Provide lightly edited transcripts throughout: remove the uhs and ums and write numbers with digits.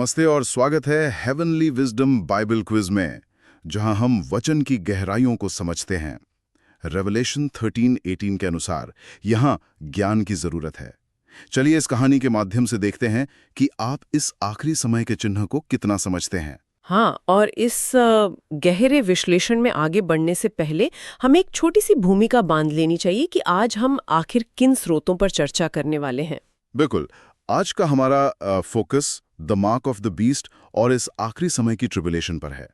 नमस्ते और स्वागत है हेवनली विजडम बाइबल क्विज में, जहां हम वचन की गहराइयों को समझते हैं। रेवलेशन 13:18 के अनुसार यहां ज्ञान की जरूरत है। चलिए इस कहानी के माध्यम से देखते हैं कि आप इस आखिरी समय के चिन्ह को कितना समझते हैं। हाँ, और इस गहरे विश्लेषण में आगे बढ़ने से पहले हमें एक छोटी सी भूमिका बांध लेनी चाहिए कि आज हम आखिर किन स्रोतों पर चर्चा करने वाले हैं। बिल्कुल, आज का हमारा focus the mark of the beast और इस आखिरी समय की ट्रिबुलेशन पर है।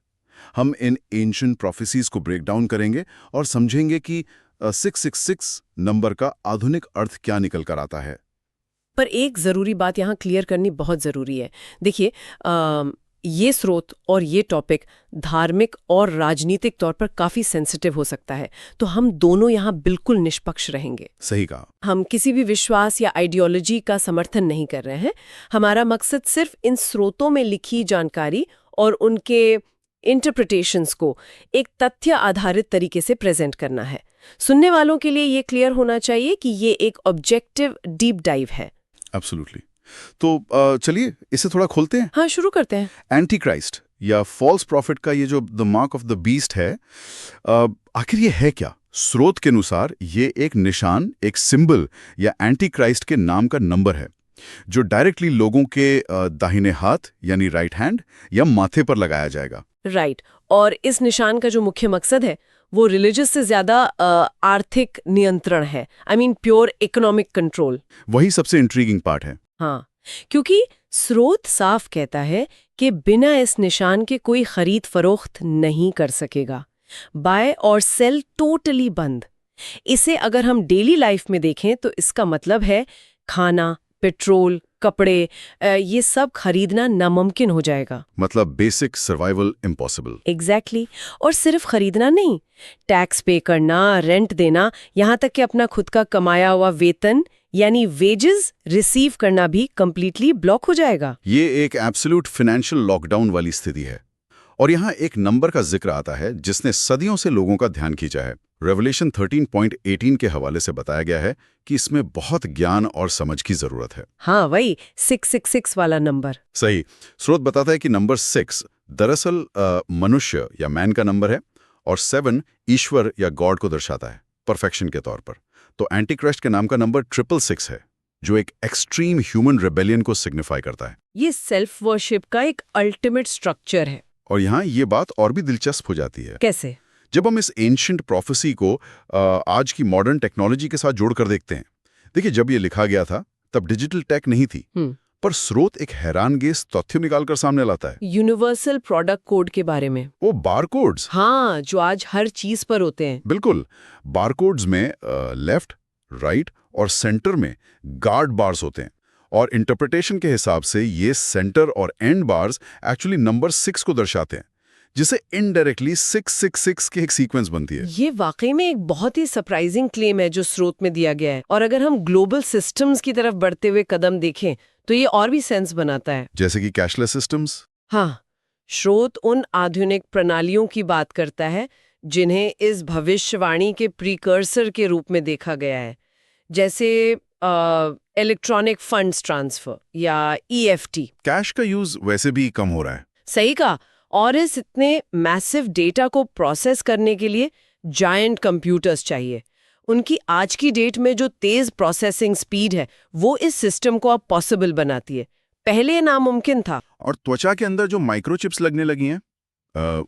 हम इन एंशिएंट प्रोफेसीज को ब्रेक डाउन करेंगे और समझेंगे कि 666 नंबर का आधुनिक अर्थ क्या निकल कर आता है। पर एक ज़रूरी बात यहाँ क्लियर करनी बहुत ज़रूरी है। देखिए, ये स्रोत और ये टॉपिक धार्मिक और राजनीतिक तौर पर काफ़ी सेंसिटिव हो सकता है, तो हम दोनों यहाँ बिल्कुल निष्पक्ष रहेंगे। सही कहा। हम किसी भी विश्वास या आइडियोलॉजी का समर्थन नहीं कर रहे हैं। हमारा मकसद सिर्फ इन स्रोतों में लिखी जानकारी और उनके इंटरप्रिटेशंस को एक तथ्य आधारित तरीके से प्रेजेंट करना है। सुनने वालों के लिए ये क्लियर होना चाहिए कि ये एक ऑब्जेक्टिव डीप डाइव है। एब्सोल्युटली। तो चलिए इसे थोड़ा खोलते हैं। हाँ, शुरू करते हैं। एंटी क्राइस्ट या फॉल्स प्रॉफिट का ये जो the mark of the beast है, आखिर ये है क्या? स्रोत के अनुसार ये एक निशान, एक सिंबल या एंटी क्राइस्ट के नाम का नंबर है जो डायरेक्टली लोगों के दाहिने हाथ यानी राइट हैंड या माथे पर लगाया जाएगा। राइट। और इस निशान का जो मुख्य मकसद है वो रिलीजियस से ज्यादा आर्थिक नियंत्रण है। I mean pure economic control. वही सबसे इंट्रीगिंग पार्ट है। हाँ, क्योंकि स्रोत साफ कहता है कि बिना इस निशान के कोई खरीद फरोख्त नहीं कर सकेगा। बाय और सेल टोटली बंद। इसे अगर हम डेली लाइफ में देखें तो इसका मतलब है खाना, पेट्रोल, कपड़े, ये सब खरीदना नामुमकिन हो जाएगा। मतलब बेसिक सर्वाइवल इम्पॉसिबल। एग्जैक्टली। और सिर्फ खरीदना नहीं, टैक्स पे करना, रेंट देना, यहाँ तक कि अपना खुद का कमाया हुआ वेतन यानी वेजेस रिसीव करना भी कंप्लीटली ब्लॉक हो जाएगा। ये एक एब्सोल्यूट फाइनेंशियल लॉकडाउन वाली स्थिति है। और यहाँ एक नंबर का जिक्र आता है जिसने सदियों से लोगों का ध्यान खींचा है। रेवलेशन 13:18 के हवाले से बताया गया है कि इसमें बहुत ज्ञान और समझ की जरूरत है। हाँ, वही 666 वाला नंबर। सही। स्रोत बताता है कि नंबर 6 दरअसल मनुष्य या मैन का नंबर है और 7 ईश्वर या गॉड को दर्शाता है, परफेक्शन के तौर पर। तो एंटी क्राइस्ट के नाम का नंबर 666 है जो एक एक्सट्रीम ह्यूमन रिबेलियन को सिग्निफाई करता है। ये सेल्फ वर्शिप का एक अल्टीमेट स्ट्रक्चर है। और यहाँ ये बात और भी दिलचस्प हो जाती है। कैसे? जब हम इस एंशिएंट प्रोफेसी को आज की मॉडर्न टेक्नोलॉजी के साथ जोड़कर देखते हैं। देखिए, जब ये लिखा गया था तब डिजिटल टेक नहीं थी, पर स्रोत एक हैरानगेज तथ्य निकालकर सामने लाता है। यूनिवर्सल प्रोडक्ट कोड के बारे में। वो बारकोड्स। हाँ, जो आज हर चीज पर होते हैं। बिल्कुल। बारकोड्स में लेफ्ट, राइट और सेंटर में गार्ड बार्स होते हैं और इंटरप्रिटेशन के हिसाब से ये सेंटर और एंड बार्स एक्चुअली नंबर 6 को दर्शाते हैं, जिसे इनडायरेक्टली 666 की एक सीक्वेंस बनती है। ये वाकई में एक बहुत ही सरप्राइजिंग क्लेम है जो स्रोत में दिया गया है। और अगर हम ग्लोबल सिस्टम्स की तरफ बढ़ते हुए कदम देखें तो ये और भी सेंस बनाता है। जैसे कि कैशलेस सिस्टम्स। हाँ, स्रोत उन आधुनिक प्रणालियों की बात करता है जिन्हें इस भविष्यवाणी के प्रीकर्सर के रूप में देखा गया है, जैसे इलेक्ट्रॉनिक फंड्स ट्रांसफर या EFT। कैश का यूज वैसे भी कम हो रहा है। सही कहा। और इस इतने मैसिव डेटा को प्रोसेस करने के लिए जायंट कंप्यूटर्स चाहिए। उनकी आज की डेट में जो तेज प्रोसेसिंग स्पीड है वो इस सिस्टम को अब पॉसिबल बनाती है। पहले नामुमकिन था। और त्वचा के अंदर जो माइक्रोचिप्स लगने लगी हैं,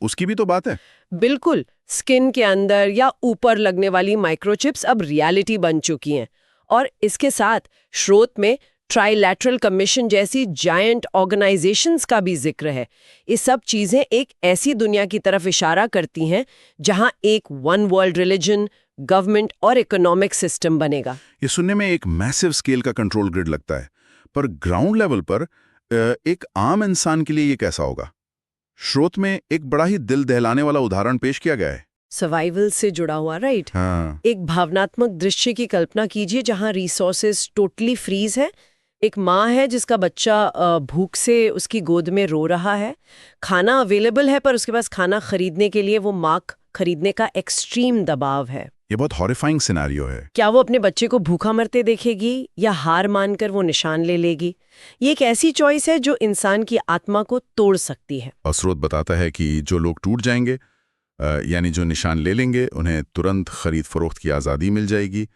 उसकी भी तो बात है। बिल्कुल। स्किन के अंदर या ऊपर लगने वाली माइक्रोचिप्स अब रियलिटी बन चुकी हैं। और इसके साथ स्रोत में ट्राइलैटरल कमीशन जैसी जायंट ऑर्गेनाइजेशंस का भी जिक्र है। ये सब चीजें एक ऐसी दुनिया की तरफ इशारा करती हैं जहां एक वन वर्ल्ड रिलीजन, गवर्नमेंट और इकोनॉमिक सिस्टम बनेगा। ये सुनने में एक मैसिव स्केल का कंट्रोल ग्रिड लगता है, पर ग्राउंड लेवल पर एक आम इंसान के लिए ये कैसा होगा? स्रोत में एक बड़ा ही दिल दहलाने वाला उदाहरण पेश किया गया है। सर्वाइवल से जुड़ा हुआ, राइट? हाँ। एक भावनात्मक दृश्य की कल्पना कीजिए जहां रिसोर्सेज टोटली फ्रीज है। एक माँ है जिसका बच्चा भूख से उसकी गोद में रो रहा है। खाना अवेलेबल है पर उसके पास खाना खरीदने के लिए वो मार्क खरीदने का एक्सट्रीम दबाव है। ये बहुत हॉरिफाइंग सिनेरियो है। क्या वो अपने बच्चे को भूखा मरते देखेगी या हार मानकर वो निशान ले लेगी? ये एक ऐसी चॉइस है जो इंसान की आत्मा को तोड़ सकती है। और स्रोत बताता है कि जो लोग टूट जाएंगे, यानी जो निशान ले लेंगे, उन्हें तुरंत खरीद फरोख्त की आज़ादी मिल जाएगी,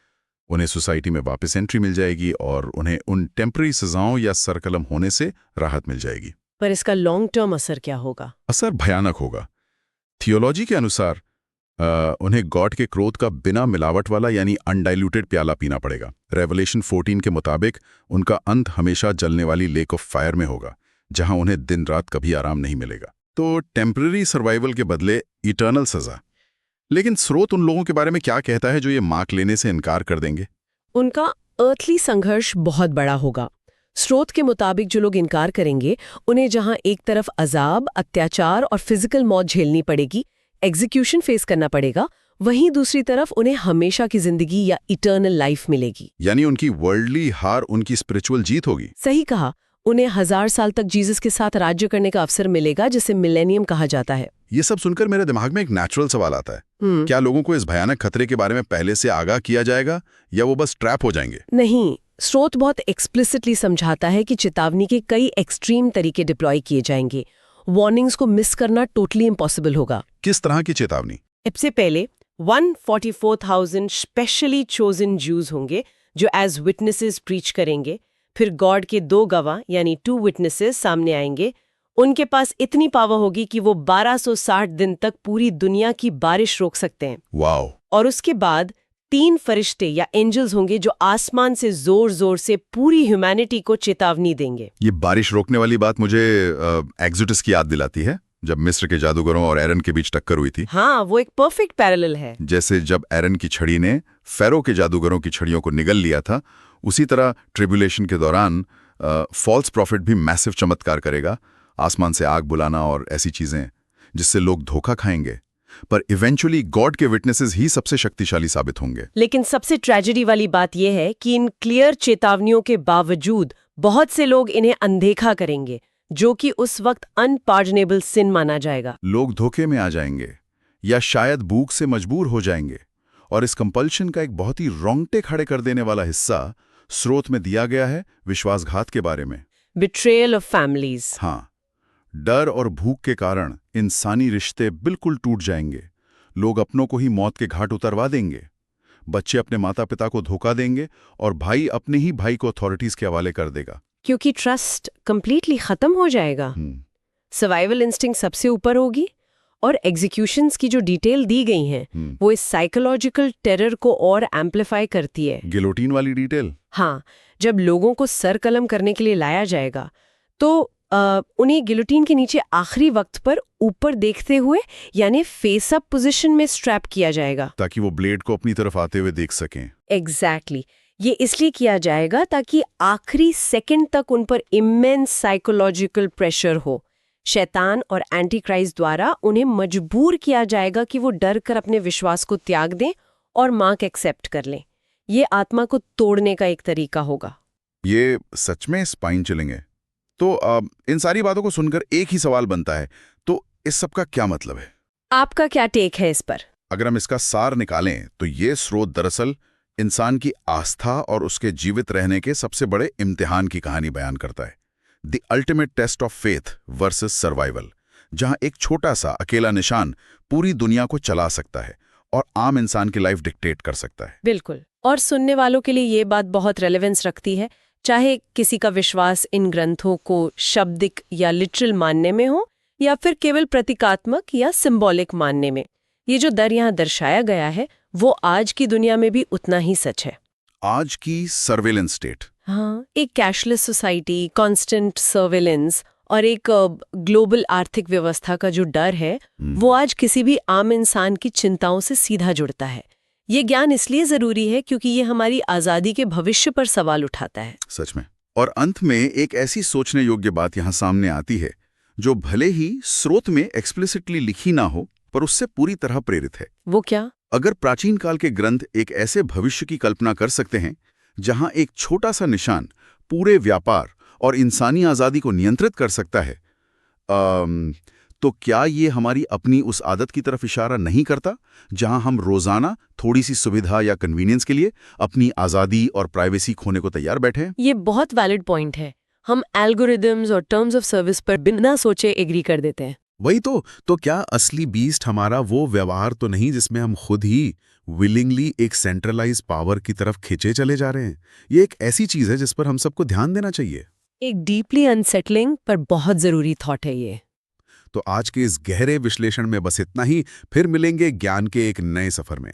उन्हें सोसाइटी में वापस एंट्री मिल जाएगी और उन्हें उन टेम्पररी सजाओं या सरकलम होने से राहत मिल जाएगी। पर इसका लॉन्ग टर्म असर क्या होगा? असर भयानक होगा। थियोलॉजी के अनुसार उन्हें गॉड के क्रोध का बिना मिलावट वाला यानी अनडाइल्यूटेड प्याला पीना पड़ेगा। रेवलेशन 14 के मुताबिक उनका अंत हमेशा जलने वाली लेक ऑफ फायर में होगा, जहां उन्हें दिन रात कभी आराम नहीं मिलेगा। तो टेम्पररी सर्वाइवल के बदले इटर्नल सजा। लेकिन स्रोत उन लोगों के बारे में क्या कहता है जो ये मार्क लेने से इनकार कर देंगे? उनका अर्थली संघर्ष बहुत बड़ा होगा। स्रोत के मुताबिक जो लोग इनकार करेंगे, उन्हें जहां एक तरफ अजाब, अत्याचार और फिजिकल मौत झेलनी पड़ेगी, एग्जीक्यूशन फेस करना पड़ेगा, वहीं दूसरी तरफ उन्हें हमेशा की जिंदगी या इटर्नल लाइफ मिलेगी। यानी उनकी वर्ल्डली हार उनकी स्पिरिचुअल जीत होगी। सही कहा। उन्हें 1000 साल तक जीसस के साथ राज्य करने का अवसर मिलेगा, जिसे मिलेनियम कहा जाता है। ये सब सुनकर मेरे दिमाग में एक नेचुरल सवाल आता है, क्या लोगों को इस भयानक खतरे के बारे में पहले से आगाह किया जाएगा या वो बस ट्रैप हो जाएंगे? नहीं, स्रोत बहुत एक्सप्लिसिटली समझाता है कि चेतावनी के कई एक्सट्रीम तरीके डिप्लॉय किए जाएंगे। वार्निंग्स को मिस करना टोटली इम्पॉसिबल होगा। किस तरह की चेतावनी? सबसे पहले 144,000 स्पेशली चोजन ज्यूज होंगे जो एज विटनेसेस प्रीच करेंगे। फिर गॉड के 2 गवाह यानी 2 विटनेसेस सामने आएंगे। उनके पास इतनी पावर होगी कि वो 1260 दिन तक पूरी दुनिया की बारिश रोक सकते हैं। वाओ! और उसके बाद 3 फरिश्ते या एंजल्स होंगे जो आसमान से जोर जोर से पूरी ह्यूमैनिटी को चेतावनी देंगे। ये बारिश रोकने वाली बात मुझे एक्सोडस की याद दिलाती है, जब मिस्र के जादूगरों और एरन के बीच टक्कर हुई थी। हाँ, वो एक परफेक्ट पैरेलल है। जैसे जब एरन की छड़ी ने फेरो के जादूगरों की छड़ियों को निगल लिया था, उसी तरह ट्रिब्यूलेशन के दौरान फॉल्स प्रॉफिट भी मैसिव चमत्कार करेगा, आसमान से आग बुलाना और ऐसी चीजें जिससे लोग धोखा खाएंगे। पर इवेंचुअली गॉड के विटनेसेस ही सबसे शक्तिशाली साबित होंगे। लेकिन सबसे ट्रेजेडी वाली बात यह है कि इन क्लियर चेतावनियों के बावजूद बहुत से लोग इन्हें अनदेखा करेंगे, जो कि उस वक्त अनपार्डनेबल सिन माना जाएगा। लोग धोखे में आ जाएंगे या शायद भूख से मजबूर हो जाएंगे। और इस कंपल्शन का एक बहुत ही रोंगटे खड़े कर देने वाला हिस्सा स्रोत में दिया गया है विश्वासघात के बारे में। Betrayal of families. हाँ, डर और भूख के कारण इंसानी रिश्ते बिल्कुल टूट जाएंगे। लोग अपनों को ही मौत के घाट उतरवा देंगे। बच्चे अपने माता पिता को धोखा देंगे और भाई अपने ही भाई को अथॉरिटीज के हवाले कर देगा, क्योंकि ट्रस्ट कंप्लीटली खत्म हो जाएगा। सर्वाइवल इंस्टिंक्ट सबसे ऊपर होगी और एग्जीक्यूशंस की जो डिटेल दी गई हैं वो इस साइकोलॉजिकल टेरर को और एम्पलीफाई करती है। गिलोटीन वाली डिटेल? हाँ, जब लोगों को सर कलम करने के लिए लाया जाएगा तो उन्हें गिलोटीन के नीचे आखिरी वक्त पर ऊपर देखते हुए यानी फेस अप पोजीशन में स्ट्रैप किया जाएगा, ताकि वो ब्लेड को अपनी तरफ आते हुए देख सकें। एग्जैक्टली। ये इसलिए किया जाएगा ताकि आखिरी सेकंड तक उन पर इमेंस साइकोलॉजिकल प्रेशर हो। शैतान और एंटी क्राइस्ट द्वारा उन्हें मजबूर किया जाएगा कि वो डर कर अपने विश्वास को त्याग दें और मार्क एक्सेप्ट कर लें। ये आत्मा को तोड़ने का एक तरीका होगा। ये सच में स्पाइन चिलिंग है। तो इन सारी बातों को सुनकर एक ही सवाल बनता है, तो इस सब का क्या मतलब है? आपका क्या टेक है इस पर? अगर हम इसका सार निकालें तो ये स्रोत दरअसल इंसान की आस्था और उसके जीवित रहने के सबसे बड़े इम्तिहान की कहानी बयान करता है। The ultimate test of faith versus survival, जहां एक छोटा सा अकेला निशान पूरी दुनिया को चला सकता है और आम इंसान की लाइफ डिक्टेट कर सकता है। बिल्कुल। और सुनने वालों के लिए ये बात बहुत रेलेवेंस रखती है, चाहे किसी का विश्वास इन ग्रंथों को शाब्दिक या लिटरल मानने में हो या फिर केवल प्रतीकात्मक या सिंबॉलिक मानने में। ये जो दर यहाँ दर्शाया गया है वो आज की दुनिया में भी उतना ही सच है। आज की सर्वेलेंस स्टेट, हाँ, एक कैशलेस सोसाइटी, कांस्टेंट सर्वेलेंस और एक ग्लोबल आर्थिक व्यवस्था का जो डर है वो आज किसी भी आम इंसान की चिंताओं से सीधा जुड़ता है। ये ज्ञान इसलिए जरूरी है क्योंकि ये हमारी आजादी के भविष्य पर सवाल उठाता है। सच में। और अंत में एक ऐसी सोचने योग्य बात यहाँ सामने आती है जो भले ही स्रोत में एक्सप्लिसिटली लिखी ना हो पर उससे पूरी तरह प्रेरित है। वो क्या? अगर प्राचीन काल के ग्रंथ एक ऐसे भविष्य की कल्पना कर सकते हैं जहां एक छोटा सा निशान पूरे व्यापार और इंसानी आजादी को नियंत्रित कर सकता है, तो क्या ये हमारी अपनी उस आदत की तरफ इशारा नहीं करता जहां हम रोजाना थोड़ी सी सुविधा या कन्वीनियंस के लिए अपनी आज़ादी और प्राइवेसी खोने को तैयार बैठे हैं? ये बहुत वैलिड पॉइंट है। हम एल्गोरिदम्स और टर्म्स ऑफ सर्विस पर बिना सोचे एग्री कर देते हैं। वही तो क्या असली बीस्ट हमारा वो व्यवहार तो नहीं जिसमें हम खुद ही विलिंगली एक सेंट्रलाइज पावर की तरफ खिंचे चले जा रहे हैं? ये एक ऐसी चीज है जिस पर हम सबको ध्यान देना चाहिए। एक डीपली अनसेटलिंग पर बहुत जरूरी थॉट है ये। तो आज के इस गहरे विश्लेषण में बस इतना ही। फिर मिलेंगे ज्ञान के एक नए सफर में।